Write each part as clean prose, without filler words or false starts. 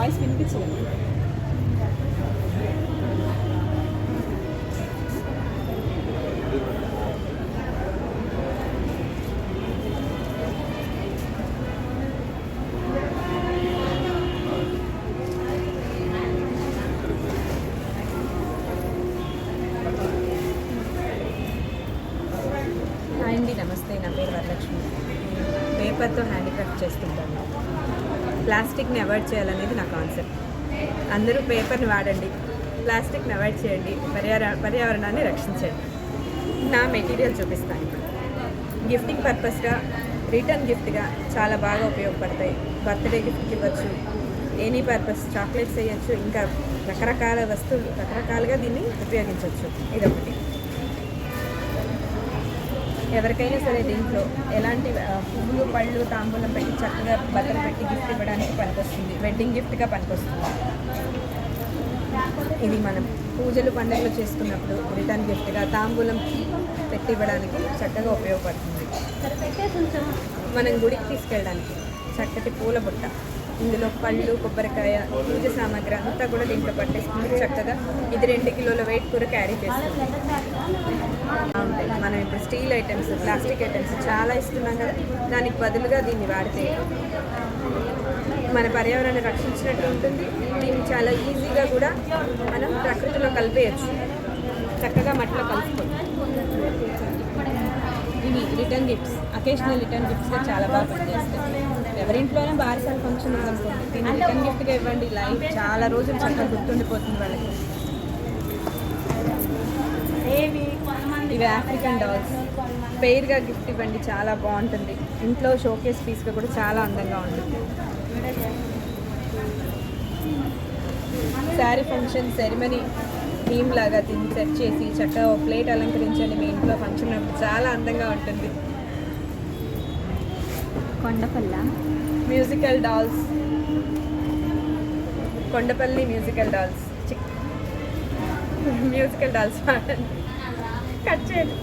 Voice వినిపించలేదు. అండి నమస్తే, నా పేరు వరలక్ష్మి. పేపర్తో హ్యాండీక్రాఫ్ట్ చేస్తుంటాను. ప్లాస్టిక్ని అవాయిడ్ చేయాలనేది నా కాన్సెప్ట్. అందరూ పేపర్ని వాడండి, ప్లాస్టిక్ని అవాయిడ్ చేయండి, పర్యావరణాన్ని రక్షించండి. నా మెటీరియల్ చూపిస్తాను ఇప్పుడు. గిఫ్టింగ్ పర్పస్గా, రిటర్న్ గిఫ్ట్గా చాలా బాగా ఉపయోగపడతాయి. బర్త్డే గిఫ్ట్కి ఇవ్వచ్చు, ఎనీ పర్పస్ చాక్లెట్స్ వేయచ్చు, ఇంకా రకరకాల వస్తువులు రకరకాలుగా దీన్ని ఉపయోగించవచ్చు. ఇదొకటి. ఎవరికైనా సరే దీంట్లో ఎలాంటి పువ్వులు పళ్ళు తాంబూలం పెట్టి చక్కగా బట్టలు పెట్టి గిఫ్ట్ ఇవ్వడానికి పనికొస్తుంది. వెడ్డింగ్ గిఫ్ట్గా పనికొస్తుంది. ఇది మనం పూజలు పండుగలు చేసుకున్నప్పుడు రిటర్న్ గిఫ్ట్గా తాంబూలం పెట్టి ఇవ్వడానికి చక్కగా ఉపయోగపడుతుంది. మనం గుడికి తీసుకెళ్ళడానికి చక్కటి పూల బుట్ట, ఇందులో పళ్ళు కొబ్బరికాయ పూజ సామాగ్రి అంతా కూడా దీంట్లో పట్టేసుకుని చక్కగా ఇది 2 కిలోల వెయిట్ కూడా క్యారీ చేస్తుంది. మనం ఇప్పుడు స్టీల్ ఐటమ్స్, ప్లాస్టిక్ ఐటమ్స్ చాలా ఇస్తున్నాం కదా, దానికి బదులుగా దీన్ని వాడితే మన పర్యావరణాన్ని రక్షించినట్టు ఉంటుంది. దీన్ని చాలా ఈజీగా కూడా మనం ప్రకృతిలో కలిపేయచ్చు. చక్కగా మట్టిలో కలుపుకోవచ్చు. ఇవి రిటర్న్ గిఫ్ట్స్, అకేషనల్ రిటర్న్ గిఫ్ట్స్గా చాలా బాగా పనిచేస్తాయి. ఎవరింట్లోనే బారసాల ఫంక్షన్ ఉందనుకోండి, దీన్ని రిటర్న్ గిఫ్ట్గా ఇవ్వండి. లైఫ్ చాలా రోజులు చక్కగా గుర్తుండిపోతుంది వాళ్ళకి. ఇవి ఆఫ్రికన్ డాల్స్, పెయిర్గా గిఫ్ట్ ఇవ్వండి, చాలా బాగుంటుంది. ఇంట్లో షోకేస్ పీస్గా కూడా చాలా అందంగా ఉంటుంది. శారీ ఫంక్షన్ సెరిమనీ థీమ్ లాగా దీన్ని సెట్ చేసి చక్కగా ఒక ప్లేట్ అలంకరించండి. మీ ఇంట్లో ఫంక్షన్ అప్పుడు చాలా అందంగా ఉంటుంది. Kondapalli musical dolls, Kondapalli musical dolls, musical dolls వాడండి. కట్ చేయండి,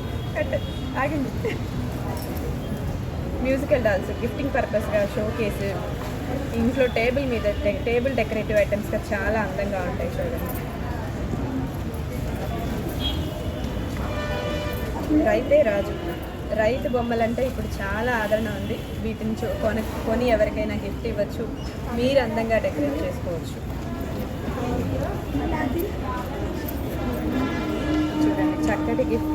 ఆగండి. మ్యూజికల్ డాల్స్ గిఫ్టింగ్ పర్పస్గా షో కేసు, ఇంట్లో టేబుల్ మీద టేబుల్ డెకరేటివ్ ఐటమ్స్గా చాలా అందంగా ఉంటాయి. చూడండి. రైతే రాజు, రైతు బొమ్మలంటే ఇప్పుడు చాలా ఆదరణ ఉంది. వీటిని కొని ఎవరికైనా గిఫ్ట్ ఇవ్వచ్చు, మీరు అందంగా డెకరేట్ చేసుకోవచ్చు. చూడండి, చక్కటి గిఫ్ట్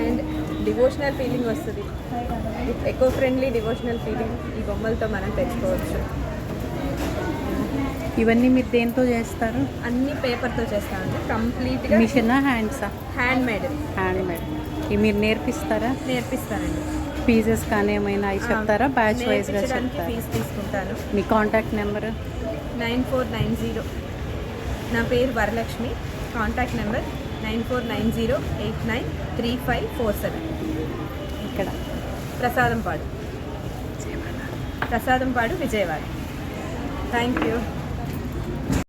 అండ్ డివోషనల్ ఫీలింగ్ వస్తుంది. ఎకో ఫ్రెండ్లీ డివోషనల్ ఫీలింగ్ ఈ బొమ్మలతో మనం తెచ్చుకోవచ్చు. ఇవన్నీ మీరు దేంతో చేస్తారు? అన్ని పేపర్తో చేస్తామండి. కంప్లీట్గా మిషన్ హ్యాండ్సా? Hand made. ఇవి మీరు నేర్పిస్తారా? నేర్పిస్తానండి. ఫీజెస్ కానీ ఏమైనా అవి చెప్తారా? బ్యాచ్ వైజ్గా చెప్తారా? ఫీజు తీసుకుంటాను. మీ కాంటాక్ట్ నెంబర్? 9490. నా పేరు వరలక్ష్మి. Contact number 9490893547. ఇక్కడ ప్రసాదంపాడు, విజయవాడ. Thank you.